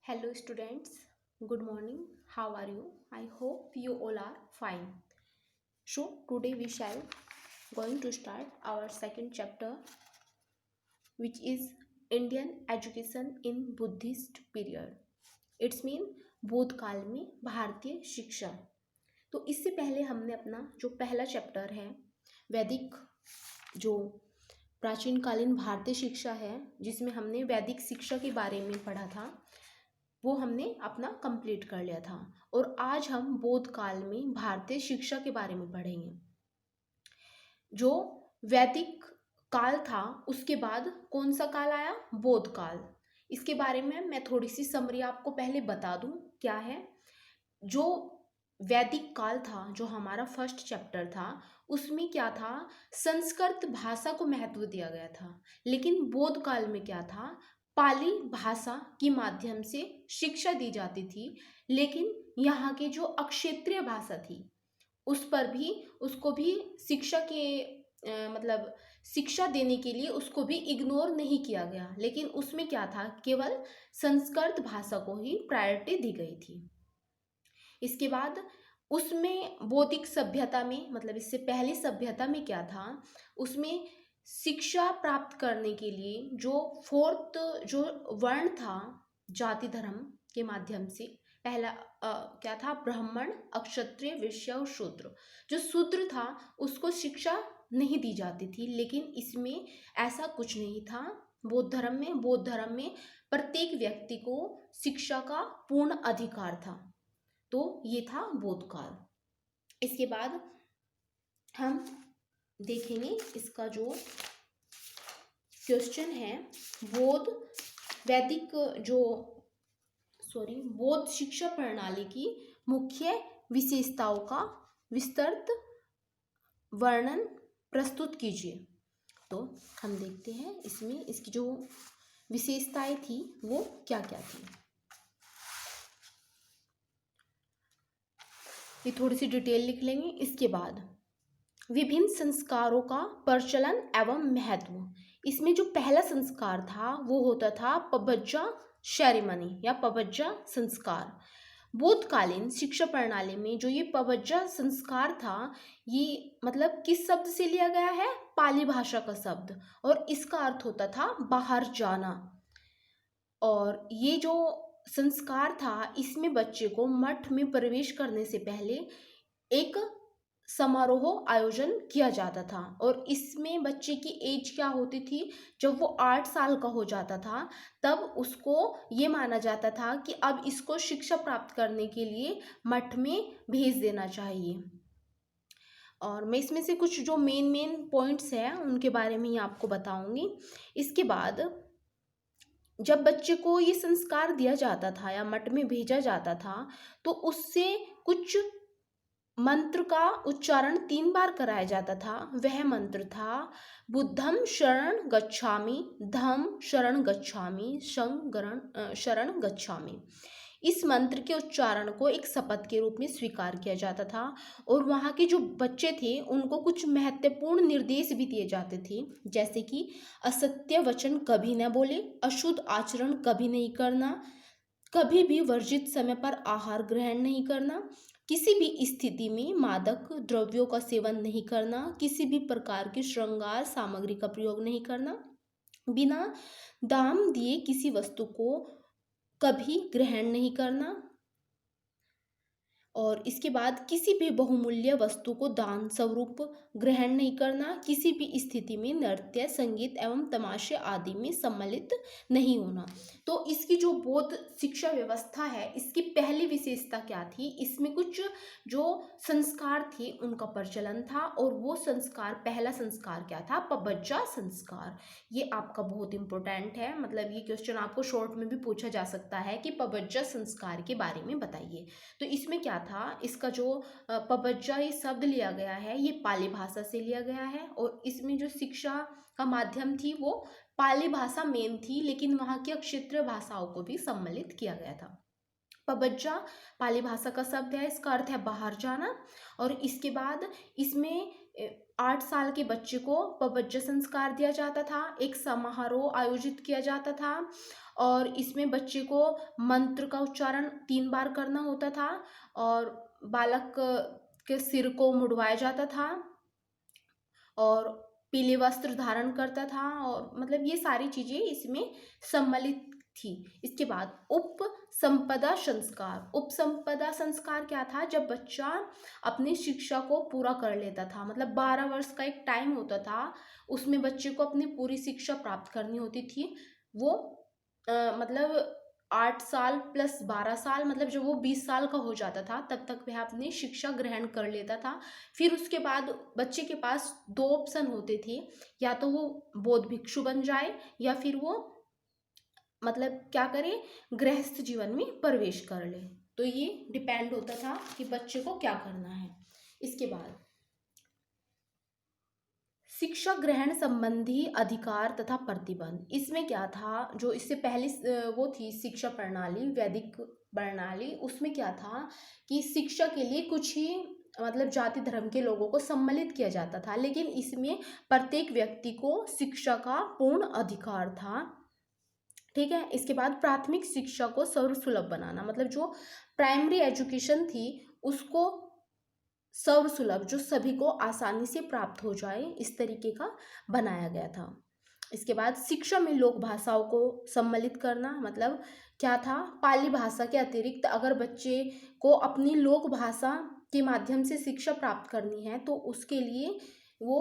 Hello students, good morning. How are you? I hope you all are fine. So today we shall going to start our second chapter, which is Indian education in Buddhist period. It's mean बौद्ध काल में भारतीय शिक्षा। तो इससे पहले हमने अपना जो पहला चैप्टर है वैदिक जो प्राचीन कालीन भारतीय शिक्षा है, जिसमें हमने वैदिक शिक्षा के बारे में पढ़ा था, वो हमने अपना कंप्लीट कर लिया था। और आज हम बौद्ध काल में भारतीय शिक्षा के बारे में पढ़ेंगे। जो वैदिक काल था उसके बाद कौन सा काल आया? बौद्ध काल। इसके बारे में मैं थोड़ी सी समरी आपको पहले बता दूं क्या है। जो वैदिक काल था, जो हमारा फर्स्ट चैप्टर था, उसमें क्या था? संस्कृत भाषा को महत्व दिया गया था। लेकिन बौद्ध काल में क्या था? पाली भाषा के माध्यम से शिक्षा दी जाती थी। लेकिन यहाँ की जो अक्षेत्रीय भाषा थी उस पर भी उसको भी शिक्षा के मतलब शिक्षा देने के लिए उसको भी इग्नोर नहीं किया गया। लेकिन उसमें क्या था? केवल संस्कृत भाषा को ही प्रायोरिटी दी गई थी। इसके बाद उसमें बौद्धिक सभ्यता में, मतलब इससे पहले सभ्यता में क्या था? उसमें शिक्षा प्राप्त करने के लिए जो फोर्थ जो वर्ण था जाति धर्म के माध्यम से, पहला क्या था? ब्राह्मण, क्षत्रिय, वैश्य और शूद्र। जो शूद्र था उसको शिक्षा नहीं दी जाती थी। लेकिन इसमें ऐसा कुछ नहीं था। बौद्ध धर्म में प्रत्येक व्यक्ति को शिक्षा का पूर्ण अधिकार था। तो ये था बौद्ध काल। इसके बाद हम देखेंगे इसका जो क्वेश्चन है, बौद्ध शिक्षा प्रणाली की मुख्य विशेषताओं का विस्तृत वर्णन प्रस्तुत कीजिए। तो हम देखते हैं इसमें इसकी जो विशेषताएं थी वो क्या क्या थी। ये थोड़ी सी डिटेल लिख लेंगे। इसके बाद विभिन्न संस्कारों का प्रचलन एवं महत्व। इसमें जो पहला संस्कार था वो होता था पबज्जा सेरेमनी या पबज्जा संस्कार। बौद्धकालीन शिक्षा प्रणाली में जो ये पबज्जा संस्कार था, ये मतलब किस शब्द से लिया गया है? पाली भाषा का शब्द, और इसका अर्थ होता था बाहर जाना। और ये जो संस्कार था इसमें बच्चे को मठ में प्रवेश करने से पहले एक समारोह आयोजन किया जाता था। और इसमें बच्चे की एज क्या होती थी? जब वो 8 साल का हो जाता था तब उसको ये माना जाता था कि अब इसको शिक्षा प्राप्त करने के लिए मठ में भेज देना चाहिए। और मैं इसमें से कुछ जो मेन पॉइंट्स हैं उनके बारे में ही आपको बताऊंगी। इसके बाद जब बच्चे को ये संस्कार दिया जाता था या मठ में भेजा जाता था तो उससे कुछ मंत्र का उच्चारण 3 बार कराया जाता था। वह मंत्र था बुद्धम शरण गच्छामि, धम्म शरण गच्छामि, संघ शरण गच्छामि। इस मंत्र के उच्चारण को एक शपथ के रूप में स्वीकार किया जाता था। और वहाँ के जो बच्चे थे उनको कुछ महत्वपूर्ण निर्देश भी दिए जाते थे, जैसे कि असत्य वचन कभी न बोले, अशुद्ध आचरण कभी नहीं करना, कभी भी वर्जित समय पर आहार ग्रहण नहीं करना, किसी भी स्थिति में मादक द्रव्यों का सेवन नहीं करना, किसी भी प्रकार की श्रृंगार सामग्री का प्रयोग नहीं करना, बिना दाम दिए किसी वस्तु को कभी ग्रहण नहीं करना, और इसके बाद किसी भी बहुमूल्य वस्तु को दान स्वरूप ग्रहण नहीं करना, किसी भी स्थिति में नृत्य, संगीत एवं तमाशे आदि में सम्मिलित नहीं होना। तो इसकी जो बौद्ध शिक्षा व्यवस्था है, इसकी पहली विशेषता क्या थी? इसमें कुछ जो संस्कार थे उनका प्रचलन था। और वो संस्कार, पहला संस्कार क्या था? पबज्जा संस्कार। ये आपका बहुत इंपॉर्टेंट है, मतलब ये क्वेश्चन आपको शॉर्ट में भी पूछा जा सकता है कि पबज्जा संस्कार के बारे में बताइए। तो इसमें क्या था? इसका जो पबज्जा ये शब्द लिया गया है ये पाली भाषा से लिया गया है। और इसमें जो शिक्षा का माध्यम थी वो पाली भाषा मेन थी, लेकिन वहाँ की क्षेत्रीय भाषाओं को भी सम्मिलित किया गया था। पबज्जा पाली भाषा का शब्द है, इसका अर्थ है बाहर जाना। और इसके बाद इसमें 8 साल के बच्चे को पवज्ज संस्कार दिया जाता था, एक समारोह आयोजित किया जाता था और इसमें बच्चे को मंत्र का उच्चारण 3 बार करना होता था और बालक के सिर को मुड़वाया जाता था और पीले वस्त्र धारण करता था और मतलब ये सारी चीजें इसमें सम्मिलित थी। इसके बाद उपसंपदा संस्कार। उपसंपदा संस्कार क्या था? जब बच्चा अपनी शिक्षा को पूरा कर लेता था, मतलब 12 वर्ष का एक टाइम होता था, उसमें बच्चे को अपनी पूरी शिक्षा प्राप्त करनी होती थी। वो मतलब 8 साल प्लस 12 साल, मतलब जब वो 20 साल का हो जाता था तब तक वह अपनी शिक्षा ग्रहण कर लेता था। फिर उसके बाद बच्चे के पास 2 ऑप्शन होते थे, या तो वो बौद्ध भिक्षु बन जाए या फिर वो मतलब क्या करे, गृहस्थ जीवन में प्रवेश कर ले। तो ये डिपेंड होता था कि बच्चे को क्या करना है। इसके बाद शिक्षा ग्रहण संबंधी अधिकार तथा प्रतिबंध। इसमें क्या था, जो इससे पहले वो थी शिक्षा प्रणाली, वैदिक प्रणाली, उसमें क्या था कि शिक्षा के लिए कुछ ही मतलब जाति धर्म के लोगों को सम्मिलित किया जाता था, लेकिन इसमें प्रत्येक व्यक्ति को शिक्षा का पूर्ण अधिकार था। ठीक है। इसके बाद प्राथमिक शिक्षा को सर्वसुलभ बनाना, मतलब जो प्राइमरी एजुकेशन थी उसको सर्वसुलभ, जो सभी को आसानी से प्राप्त हो जाए, इस तरीके का बनाया गया था। इसके बाद शिक्षा में लोक भाषाओं को सम्मिलित करना, मतलब क्या था, पाली भाषा के अतिरिक्त अगर बच्चे को अपनी लोक भाषा के माध्यम से शिक्षा प्राप्त करनी है तो उसके लिए वो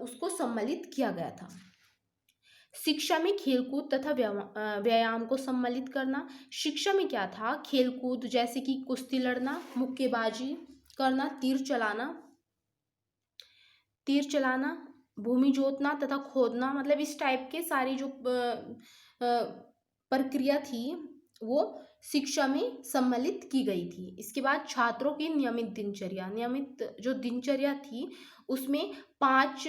उसको सम्मिलित किया गया था। शिक्षा में खेलकूद तथा व्यायाम को सम्मिलित करना। शिक्षा में क्या था, खेलकूद जैसे कि कुश्ती लड़ना, मुक्केबाजी करना, तीर चलाना, भूमि जोतना तथा खोदना, मतलब इस टाइप के सारी जो प्रक्रिया थी वो शिक्षा में सम्मिलित की गई थी। इसके बाद छात्रों की नियमित दिनचर्या, नियमित जो दिनचर्या थी उसमें 5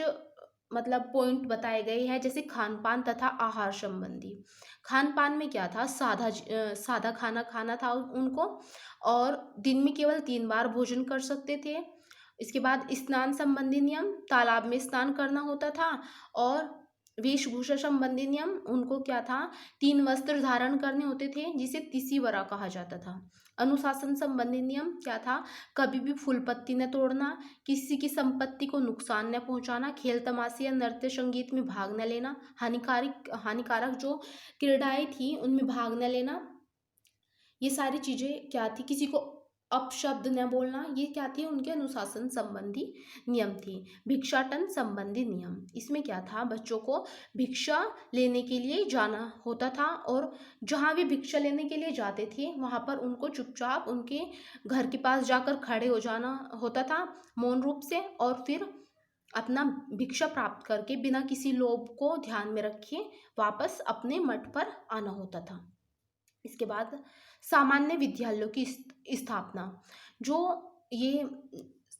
मतलब पॉइंट बताए गए हैं, जैसे खान पान तथा आहार संबंधी। खान पान में क्या था, सादा खाना खाना था उनको और दिन में केवल 3 बार भोजन कर सकते थे। इसके बाद स्नान संबंधी नियम, तालाब में स्नान करना होता था और वेशभूषा संबंधी नियम, उनको क्या था, 3 वस्त्र धारण करने होते थे जिसे तिसिवरा कहा जाता था। अनुशासन संबंधी नियम क्या था, कभी भी फूल पत्ती न तोड़ना, किसी की संपत्ति को नुकसान न पहुंचाना, खेल तमाशे या नृत्य संगीत में भाग न लेना, हानिकारक जो क्रीड़ाएं थी उनमें भाग न लेना, ये सारी चीजें क्या थी, किसी को अपशब्द न बोलना, ये क्या थी, उनके अनुशासन संबंधी नियम थी। भिक्षाटन संबंधी नियम, इसमें क्या था, बच्चों को भिक्षा लेने के लिए जाना होता था और जहाँ भी भिक्षा लेने के लिए जाते थे वहाँ पर उनको चुपचाप उनके घर के पास जाकर खड़े हो जाना होता था मौन रूप से, और फिर अपना भिक्षा प्राप्त करके बिना किसी लोभ को ध्यान में रखे वापस अपने मठ पर आना होता था। इसके बाद सामान्य विद्यालयों की स्थापना, जो ये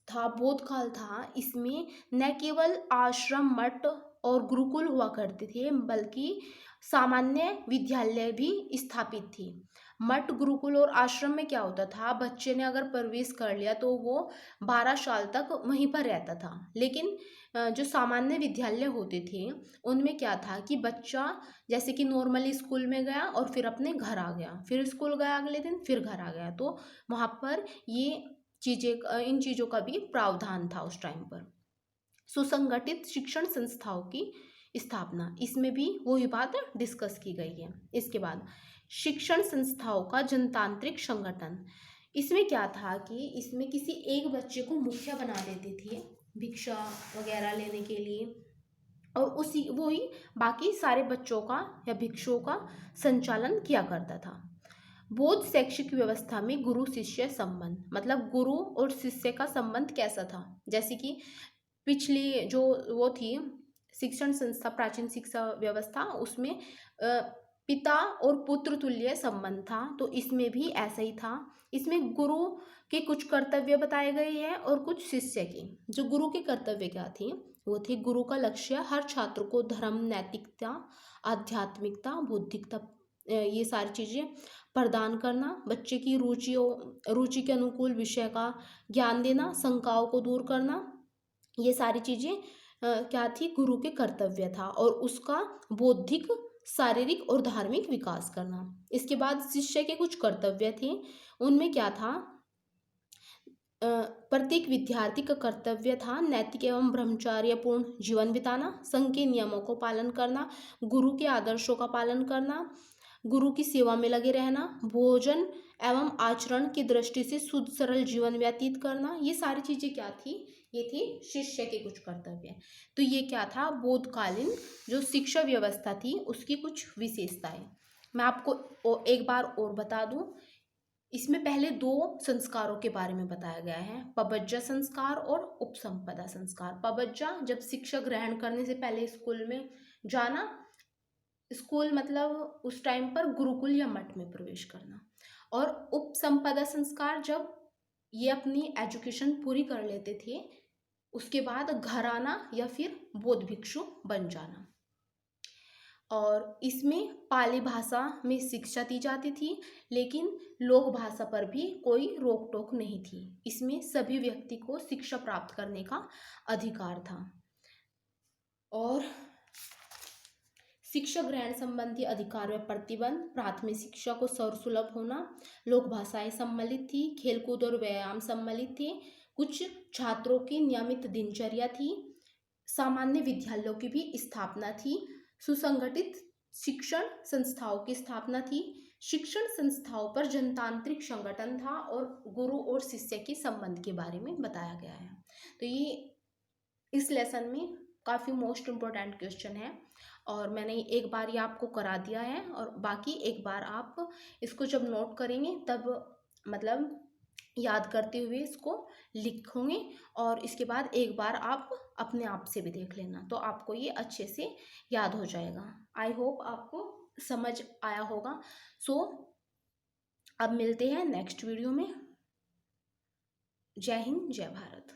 था बौद्ध काल था, इसमें न केवल आश्रम मठ और गुरुकुल हुआ करते थे बल्कि सामान्य विद्यालय भी स्थापित थी। मठ, गुरुकुल और आश्रम में क्या होता था, बच्चे ने अगर प्रवेश कर लिया तो वो 12 साल तक वहीं पर रहता था। लेकिन जो सामान्य विद्यालय होते थे उनमें क्या था कि बच्चा जैसे कि नॉर्मली स्कूल में गया और फिर अपने घर आ गया, फिर स्कूल गया अगले दिन, फिर घर आ गया, तो वहाँ पर ये चीज़ें, इन चीज़ों का भी प्रावधान था उस टाइम पर। सुसंगठित शिक्षण संस्थाओं की स्थापना, इसमें भी वही बात डिस्कस की गई है। इसके बाद शिक्षण संस्थाओं का जनतांत्रिक संगठन, इसमें क्या था कि इसमें किसी एक बच्चे को मुखिया बना देते थे भिक्षा वगैरह लेने के लिए, और उसी वही बाकी सारे बच्चों का या भिक्षुओं का संचालन किया करता था। बौद्ध शैक्षिक व्यवस्था में गुरु शिष्य संबंध, मतलब गुरु और शिष्य का संबंध कैसा था, जैसे कि पिछली जो वो थी शिक्षण संस्था, प्राचीन शिक्षा व्यवस्था, उसमें पिता और पुत्र तुल्य संबंध था, तो इसमें भी ऐसा ही था। इसमें गुरु के कुछ कर्तव्य बताए गए हैं और कुछ शिष्य के। जो गुरु के कर्तव्य क्या थे, वो थे, गुरु का लक्ष्य हर छात्र को धर्म, नैतिकता, आध्यात्मिकता, बौद्धिकता, ये सारी चीज़ें प्रदान करना, बच्चे की रुचि के अनुकूल विषय का ज्ञान देना, शंकाओं को दूर करना, ये सारी चीज़ें क्या थी, गुरु के कर्तव्य था, और उसका बौद्धिक, शारीरिक और धार्मिक विकास करना। इसके बाद शिष्य के कुछ कर्तव्य थे, उनमें क्या था, प्रत्येक विद्यार्थी का कर्तव्य था नैतिक एवं ब्रह्मचर्यपूर्ण जीवन बिताना, संघ के नियमों को पालन करना, गुरु के आदर्शों का पालन करना, गुरु की सेवा में लगे रहना, भोजन एवं आचरण की दृष्टि से शुद्ध सरल जीवन व्यतीत करना। ये सारी चीजें क्या थी, ये थी शिष्य के कुछ कर्तव्य। तो ये क्या था, बोधकालीन जो शिक्षा व्यवस्था थी उसकी कुछ विशेषताएं। मैं आपको एक बार और बता दूं, इसमें पहले दो संस्कारों के बारे में बताया गया है, पबज्जा संस्कार और उपसंपदा संस्कार। पबज्जा जब शिक्षा ग्रहण करने से पहले स्कूल में जाना, स्कूल मतलब उस टाइम पर गुरुकुल या मठ में प्रवेश करना, और उपसंपदा संस्कार जब ये अपनी एजुकेशन पूरी कर लेते थे उसके बाद घर आना या फिर बौद्ध भिक्षु बन जाना। और इसमें पाली भाषा में शिक्षा दी जाती थी, लेकिन लोक भाषा पर भी कोई रोक टोक नहीं थी। इसमें सभी व्यक्ति को शिक्षा प्राप्त करने का अधिकार था। और शिक्षा ग्रहण संबंधी अधिकार में प्रतिबंध, प्राथमिक शिक्षा को सर्वसुलभ होना, लोक भाषाएं सम्मिलित थी, खेलकूद और व्यायाम सम्मिलित थे, कुछ छात्रों की नियमित दिनचर्या थी, सामान्य विद्यालयों की भी स्थापना थी, सुसंगठित शिक्षण संस्थाओं की स्थापना थी, शिक्षण संस्थाओं पर जनतांत्रिक संगठन था, और गुरु और शिष्य के संबंध के बारे में बताया गया है। तो ये इस लेसन में काफ़ी मोस्ट इम्पोर्टेंट क्वेश्चन है, और मैंने एक बार ये आपको करा दिया है, और बाकी एक बार आप इसको जब नोट करेंगे तब मतलब याद करते हुए इसको लिखोगे, और इसके बाद एक बार आप अपने आप से भी देख लेना, तो आपको ये अच्छे से याद हो जाएगा। आई होप आपको समझ आया होगा। सो अब मिलते हैं नेक्स्ट वीडियो में। जय हिंद, जय भारत।